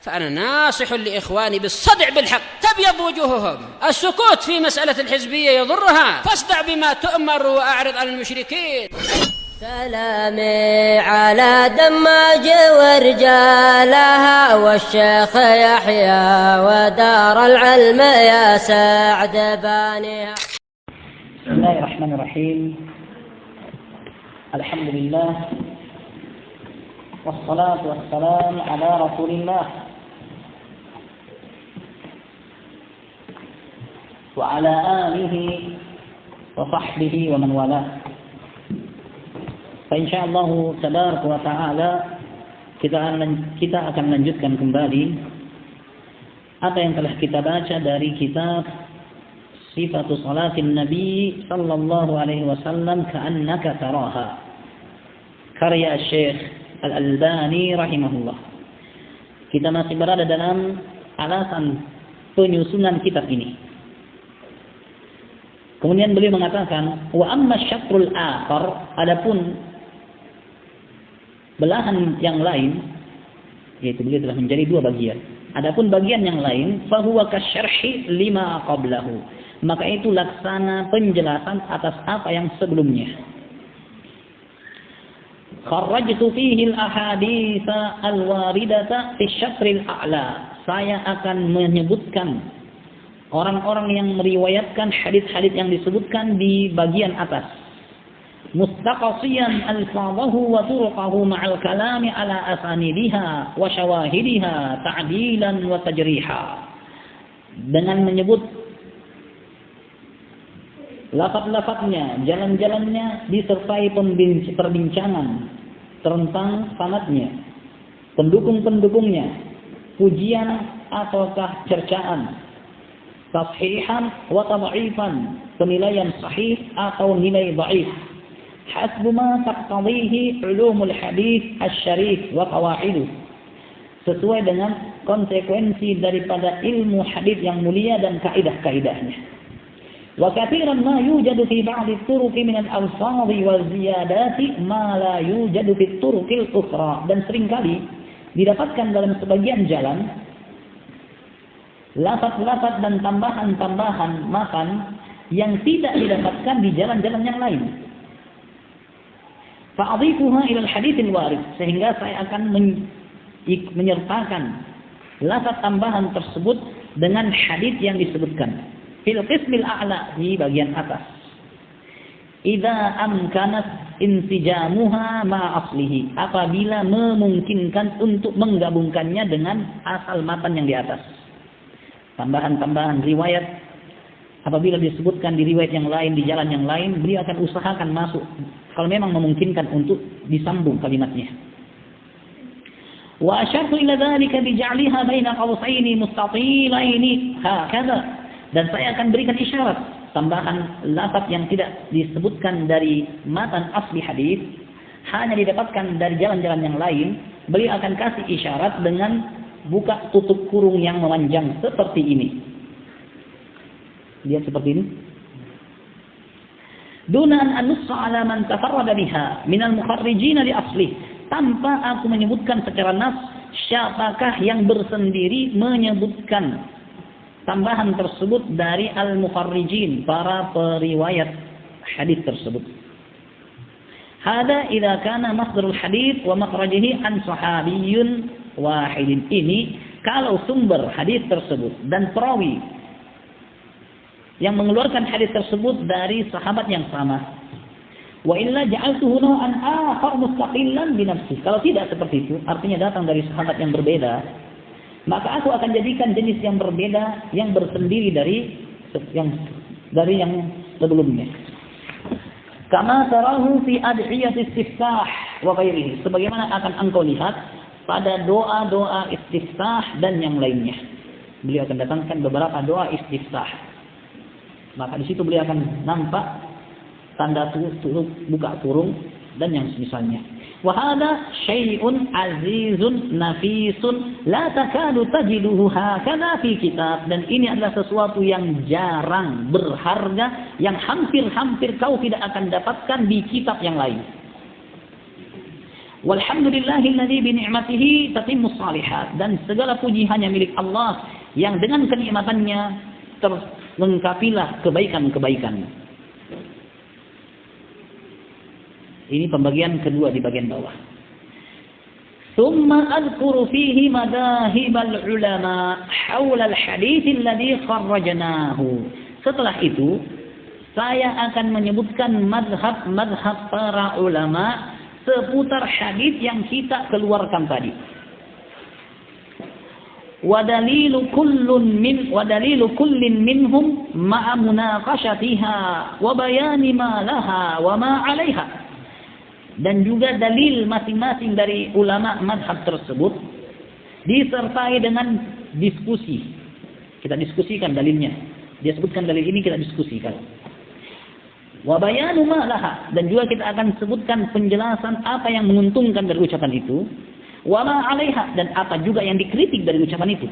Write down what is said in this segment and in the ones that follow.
فأنا ناصح لإخواني بالصدع بالحق تبيض وجوههم. السكوت في مسألة الحزبية يضرها، فاصدع بما تؤمر وأعرض عن المشركين. سلامي على دماج ورجالها والشيخ يحيى ودار العلم يا سعد بانيها. بسم الله الرحمن الرحيم. الحمد لله والصلاة والسلام على رسول الله وعلى آله وصحبه ومن والاه. Insyaallah tabaraka wa taala kita akan lanjutkan kembali apa yang telah kita baca dari kitab Sifatu Salatin Nabi sallallahu alaihi wasallam ka'annaka taraha, karya Syekh Al-Albani rahimahullah. Kita masih berada dalam alasan penyusunan kitab ini. Kemudian beliau mengatakan, wa amma syatrul akhar, adapun belahan yang lain, yaitu beliau telah menjadi dua bagian. Adapun bagian yang lain, fahuwa kasyarhi lima qablahu, maka itu laksana penjelasan atas apa yang sebelumnya. Kharrajtu fihi al-ahaditsa al-waridata fi syatril a'la, saya akan menyebutkan orang-orang yang meriwayatkan hadis-hadis yang disebutkan di bagian atas. Mustaqasiyan alfadhahu wa turuqahu ma'al kalami ala asanidiha wa syawahidiha ta'dilan wa tajriha, dengan menyebut lafaz-lafaznya, jalan-jalannya, disertai perbincangan tentang sanadnya, pendukung-pendukungnya, pujian ataukah cercaan, tashihan wa tad'ifan, penilaian sahih atau nilai dhaif, hasbu ma taqtadihi ulumul hadis asy-syarif wa qawaiduh, sesuai dengan konsekuensi daripada ilmu hadis yang mulia dan kaidah-kaidahnya. Wa katsiran ma yujadu fi ba'd at-turuq min al-alfaz wa ziyadati ma la yujadu fi at-turuq al-ukhra, dan seringkali didapatkan dalam sebagian jalan lafaz-lafaz dan tambahan-tambahan makan yang tidak didapatkan di jalan-jalan yang lain. Fa'adhifuha ila al-hadits al-warid, sehingga saya akan menyertakan lafaz tambahan tersebut dengan hadis yang disebutkan fil qismil a'la, di bagian atas. Idza amkanat insijamuha ma aslihi, apabila memungkinkan untuk menggabungkannya dengan asal matan yang di atas. Tambahan-tambahan riwayat apabila disebutkan di riwayat yang lain, di jalan yang lain, beliau akan usahakan masuk kalau memang memungkinkan untuk disambung kalimatnya. Wa asyartu ila dzalika bi ja'liha baina qawsaini mustatilaini hakadha, dan saya akan berikan isyarat tambahan lafaz yang tidak disebutkan dari matan asli hadis, hanya didapatkan dari jalan-jalan yang lain. Beliau akan kasih isyarat dengan buka tutup kurung yang memanjang seperti ini. Lihat seperti ini. Duna an anussa ala man tafarrada biha min al-mukharrijin li aslih, tanpa aku menyebutkan secara nas siapakah yang bersendiri menyebutkan tambahan tersebut dari al-mukharrijin, para periwayat hadis tersebut. Hada idza kana masdarul hadis wa makhrajihi an sahabiyyun wahidin, ini kalau sumber hadis tersebut dan perawi yang mengeluarkan hadis tersebut dari sahabat yang sama. Wa illa ja'altuhu naw'an akhar mustaqillan bi nafsihi, kalau tidak seperti itu, artinya datang dari sahabat yang berbeda, maka aku akan jadikan jenis yang berbeda, yang bersendiri dari yang sebelumnya. Kama tarahu fi ad'iyati istiftah wa ghairihi, sebagaimana akan engkau lihat pada doa-doa istiftah dan yang lainnya. Beliau akan datangkan beberapa doa istiftah. Maka di situ beliau akan nampak tanda buka kurung dan yang semisalnya. Wa hadha syai'un azizun nafisun la takadu tajiduhu hakadha fi kitab, dan ini adalah sesuatu yang jarang, berharga, yang hampir-hampir kau tidak akan dapatkan di kitab yang lain. Walhamdulillahilladzi bi ni'matihi tatimmus shalihat, dan segala puji hanya milik Allah yang dengan kenikmatannya terlengkapilah kebaikan-kebaikan. Ini pembagian kedua di bagian bawah. Thumma adhkuru fihi madahibal ulama haula al-hadits alladhi kharrajnahu. Setelah itu saya akan menyebutkan madhab-madhab para ulama seputar hadis yang kita keluarkan tadi. Wadalilu kullin minhum ma'a munaqashatiha wa bayani ma laha wa ma 'alaiha. Dan juga dalil masing-masing dari ulama madhab tersebut disertai dengan diskusi. Kita diskusikan dalilnya. Dia sebutkan dalil ini, kita diskusikan. Wa bayanu ma laha, dan juga kita akan sebutkan penjelasan apa yang menguntungkan dari ucapan itu, wa ma 'alaiha, dan apa juga yang dikritik dari ucapan itu.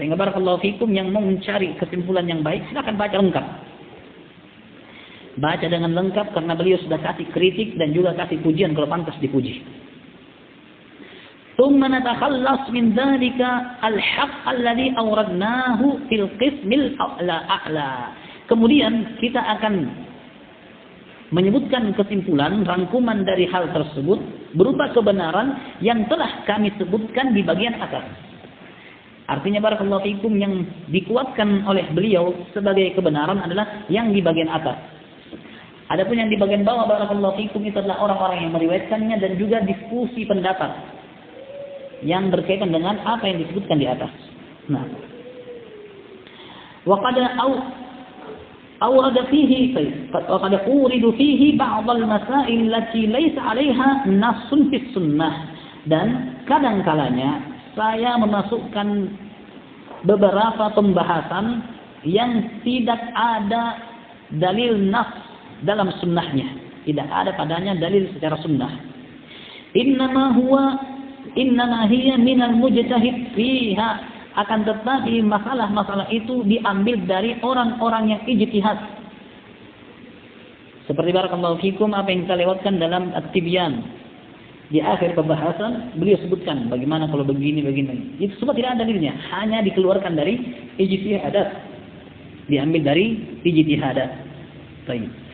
Sehingga barakallahu fikum yang mau mencari kesimpulan yang baik, silakan baca lengkap. Baca dengan lengkap karena beliau sudah kasih kritik dan juga kasih pujian kalau pantas dipuji. Tsumma natakhallas min dzalika al-haqq alladhi awradnahu fil qismil a'la. Kemudian kita akan menyebutkan kesimpulan rangkuman dari hal tersebut berupa kebenaran yang telah kami sebutkan di bagian atas. Artinya barakallahu fikum yang dikuatkan oleh beliau sebagai kebenaran adalah yang di bagian atas. Adapun yang di bagian bawah barakallahu fikum itu adalah orang-orang yang meriwayatkannya dan juga diskusi pendapat yang berkaitan dengan apa yang disebutkan di atas. Nah, wa qad awrada fihi wa qad uridu fihi ba'd al-masail allati laysa 'alayha nassun fi sunnah, dan kadang-kalanya saya memasukkan beberapa pembahasan yang tidak ada dalil nas dalam sunnahnya, tidak ada padanya dalil secara sunnah. Innama hiya minal mujtahid fiha, akan tetapi masalah-masalah itu diambil dari orang-orang yang ijtihad. Seperti barakallahu fikum apa yang kita lewatkan dalam At-Tibyan. Di akhir pembahasan beliau sebutkan bagaimana kalau begini. Itu semua tidak ada dalilnya, hanya dikeluarkan dari ijtihadat. Diambil dari ijtihadat. Baik.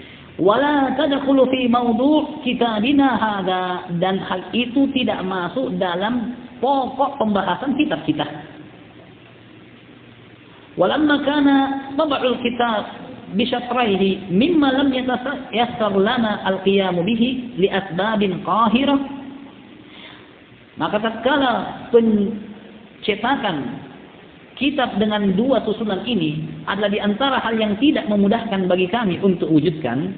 Wala tadkhulu fi mawdu' kitabina hadza, dan hal itu tidak masuk dalam pokok pembahasan kitab kita. Walamma kana tab'ul kitab bi syatraihi mimma lam yatayassar lana al-qiyam bihi li asbabin qahirah, maka tatkala pencetakan kitab dengan dua susunan ini adalah di antara hal yang tidak memudahkan bagi kami untuk wujudkan,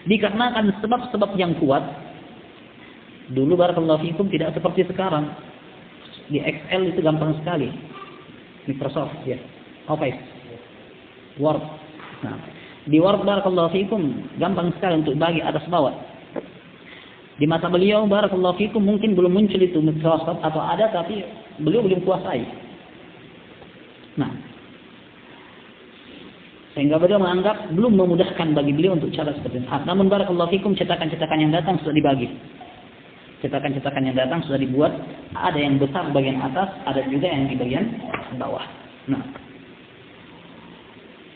dikarenakan sebab-sebab yang kuat. Dulu barakallahu fikum tidak seperti sekarang. Di Excel itu gampang sekali. Microsoft ya, Office, Word. Nah, di Word barakallahu fikum gampang sekali untuk bagi atas bawah. Di masa beliau barakallahu fikum mungkin belum muncul itu Microsoft, atau ada tapi beliau belum kuasai. Nah, sehingga beliau menganggap belum memudahkan bagi beliau untuk cara seperti itu. Namun barakallahu fikum cetakan-cetakan yang datang sudah dibagi. Cetakan-cetakan yang datang sudah dibuat, ada yang besar bagian atas, ada juga yang di bagian bawah. Nah,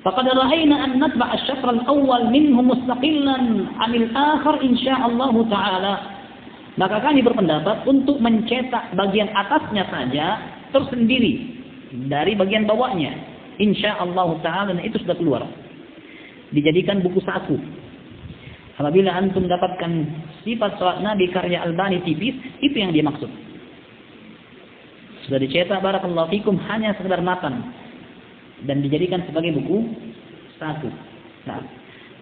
faqad ra'ayna an natba' asy-syatr al-awwal minhu mustaqillan 'anil akhar insyaallah taala. Maka kami berpendapat untuk mencetak bagian atasnya saja tersendiri dari bagian bawahnya, insyaallah taala, dan itu sudah keluar, dijadikan buku saku. Apabila antum dapatkan sifat salat Nabi karya Albani tipis, itu yang dia maksud. Sudah dicetak barakallahu fikum hanya sekedar matan dan dijadikan sebagai buku saku. Nah,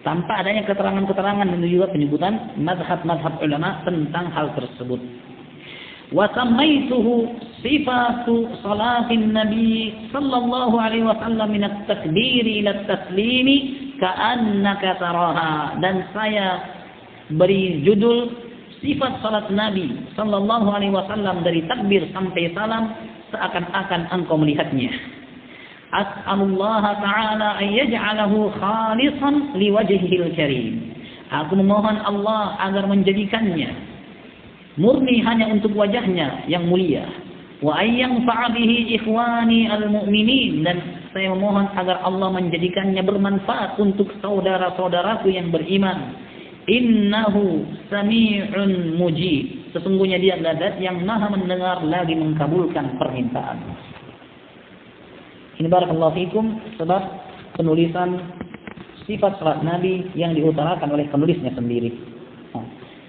tanpa adanya keterangan-keterangan dan juga penyebutan mazhab-mazhab ulama tentang hal tersebut. Wa samaituhu sifatu salatin nabi sallallahu alaihi wasallam min at-takbiri ila at-taslimi ka'annaka taraha, dan saya beri judul sifat salat nabi sallallahu alaihi wasallam dari takbir sampai salam seakan-akan engkau melihatnya. As'alullah ta'ala an yaj'alahu khalisan liwajhihil karim. Aku memohon Allah agar menjadikannya murni hanya untuk wajahnya yang mulia. Wa ayyang fa'abihi ikhwani al-mu'minin, dan saya memohon agar Allah menjadikannya bermanfaat untuk saudara-saudaraku yang beriman. Innahu sami'un mujib, sesungguhnya dia adalah zat yang maha mendengar lagi mengkabulkan permintaan. Ini barakallahu fikum sebab penulisan sifat salat Nabi yang diutarakan oleh penulisnya sendiri.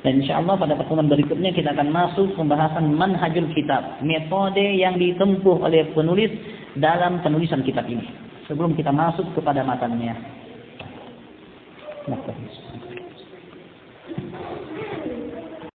Dan insyaallah pada pertemuan berikutnya kita akan masuk pembahasan manhajul kitab, metode yang ditempuh oleh penulis dalam penulisan kitab ini. Sebelum kita masuk kepada matanya.